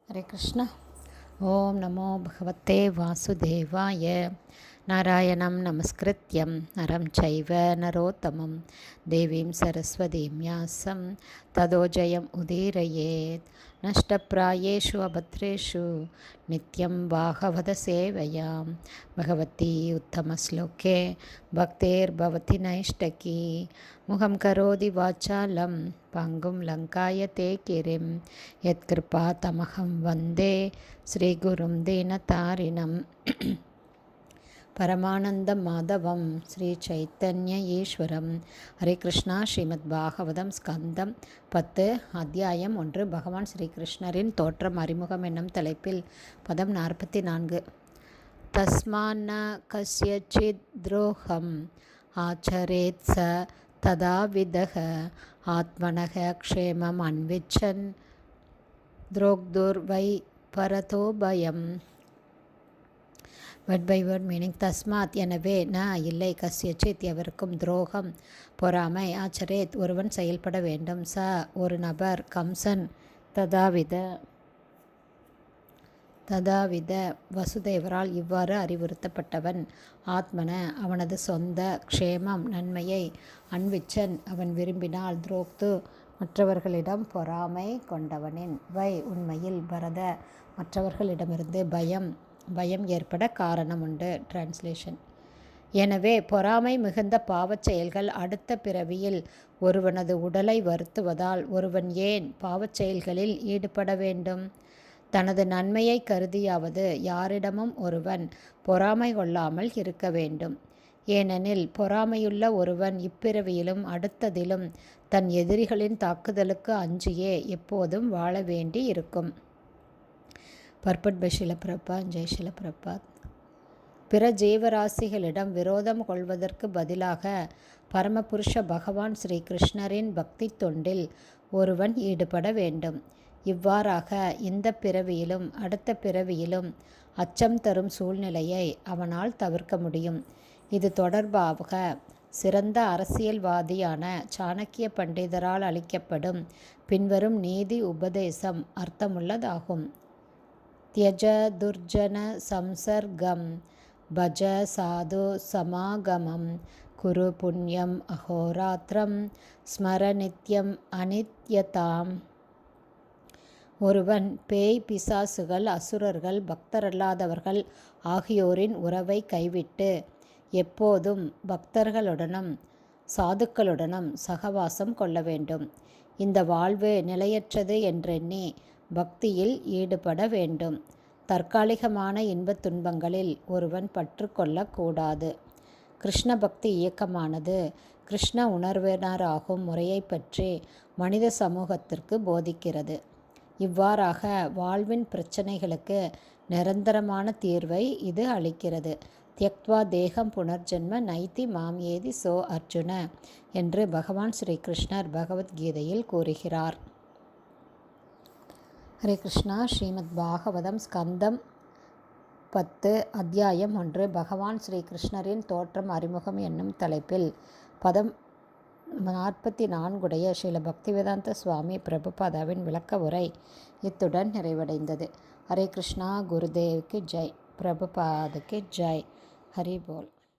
हरे कृष्ण। ओम नमो भगवते वासुदेवाय। नारायणं नमस्कृत्यं नरं चैव नरोत्तमं देवीं सरस्वतीं व्यासं ततो जयम् उदीरयेत्। नष्टप्रायेषु अभद्रेषु नित्यं भागवतसेवयां भगवती उत्तमश्लोके भक्तेर्भवति नैष्टकी। मुखं करोति वाचालं पङ्गुं लङ्कायते गिरिं यत्कृपातमहं वन्दे श्रीगुरुं दीनतारिणं। பரமானந்தம் மாதவம் ஸ்ரீ சைத்தன்ய ஈஸ்வரம். ஹரே கிருஷ்ணா. ஸ்ரீமத் பாகவதம் ஸ்கந்தம் 10 அத்தியாயம் 1. பகவான் ஸ்ரீகிருஷ்ணரின் தோற்றம் அறிமுகம் என்னும் தலைப்பில் பதம் 44. தஸ்மான கஸ்யசித் துரோகம் ஆச்சரேத் ச ததாவிதக ஆத்மனக க்ஷேமம் அன்விச்சன் துரோக்துர்வை பரதோபயம். Word by word meaning. தஸ்மாத் எனவே, ந இல்லை, கஸ்யசித் எவருக்கும், துரோகம் பொறாமை, ஆச்சரேத் ஒருவன் செயல்பட வேண்டும், ச ஒரு நபர், கம்சன், ததாவித வசுதேவரால் இவ்வாறு அறிவுறுத்தப்பட்டவன், ஆத்மன அவனது சொந்த, க்ஷேமம் நன்மையை, அன்விச்சன் அவன் விரும்பினால், துரோக்து மற்றவர்களிடம் பொறாமை கொண்டவனின், வை உண்மையில், பரத மற்றவர்களிடமிருந்து பயம் ஏற்பட காரணம் உண்டு. டிரான்ஸ்லேஷன். எனவே பொறாமை மிகுந்த பாவச் செயல்கள் அடுத்த பிறவியில் ஒருவனது உடலை வருத்துவதால் ஒருவன் ஏன் பாவச் செயல்களில் ஈடுபட வேண்டும்? தனது நன்மையை கருதியாவது யாரிடமும் ஒருவன் பொறாமை கொள்ளாமல் இருக்க வேண்டும். ஏனெனில் பொறாமையுள்ள ஒருவன் இப்பிறவியிலும் அடுத்ததிலும் தன் எதிரிகளின் தாக்குதலுக்கு அஞ்சியே எப்போதும் வாழ வேண்டி இருக்கும். பர்பட் பை ஷில பிரபாத். ஜெய் ஷில பிரபாத். பிற ஜீவராசிகளிடம் விரோதம் கொள்வதற்கு பதிலாக பரமபுருஷ பகவான் ஸ்ரீ கிருஷ்ணரின் பக்தி தொண்டில் ஒருவன் ஈடுபட வேண்டும். இவ்வாறாக இந்த பிறவியிலும் அடுத்த பிறவியிலும் அச்சம் தரும் சூழ்நிலையை அவனால் தவிர்க்க முடியும். இது தொடர்பாக சிறந்த அரசியல்வாதியான சாணக்கிய பண்டிதரால் அளிக்கப்படும் பின்வரும் நீதி உபதேசம் அர்த்தமுள்ளதாகும். தியஜ துர்ஜன சம்சர்கம் பஜ சாது சமாகமம் குரு புண்ணியம் அஹோராத்திரம் ஸ்மர நித்யம் அனித்யதாம். ஒருவன் பேய், பிசாசுகள், அசுரர்கள், பக்தரல்லாதவர்கள் ஆகியோரின் உறவை கைவிட்டு எப்போதும் பக்தர்களுடனும் சாதுக்களுடனும் சகவாசம் கொள்ள வேண்டும். இந்த வாழ்வு நிலையற்றது என்றெண்ணி பக்தியில் ஈடுபட வேண்டும். தற்காலிகமான இன்பத் துன்பங்களில் ஒருவன் பற்று கொள்ளக்கூடாது. கிருஷ்ண பக்தி இயக்கமானது கிருஷ்ண உணர்வினராகும் முறையை பற்றி மனித சமூகத்திற்கு போதிக்கிறது. இவ்வாறாக வாழ்வின் பிரச்சனைகளுக்கு நிரந்தரமான தீர்வை இது அளிக்கிறது. தியக்த்வா தேகம் புனர்ஜென்ம நைதி மாம் ஏதி சோ அர்ஜுன என்று பகவான் ஸ்ரீகிருஷ்ணர் பகவத்கீதையில் கூறுகிறார். ஹரே கிருஷ்ணா. ஸ்ரீமத் பாகவதம் ஸ்கந்தம் 10 அத்தியாயம் 1. பகவான் ஸ்ரீகிருஷ்ணரின் தோற்றம் அறிமுகம் என்னும் தலைப்பில் பதம் 44 ஸ்ரீல பக்திவேதாந்த சுவாமி பிரபுபாதாவின் விளக்க உரை இத்துடன் நிறைவடைந்தது. ஹரே கிருஷ்ணா. குருதேவுக்கு ஜெய். பிரபுபாதுக்கு ஜெய். ஹரி போல்.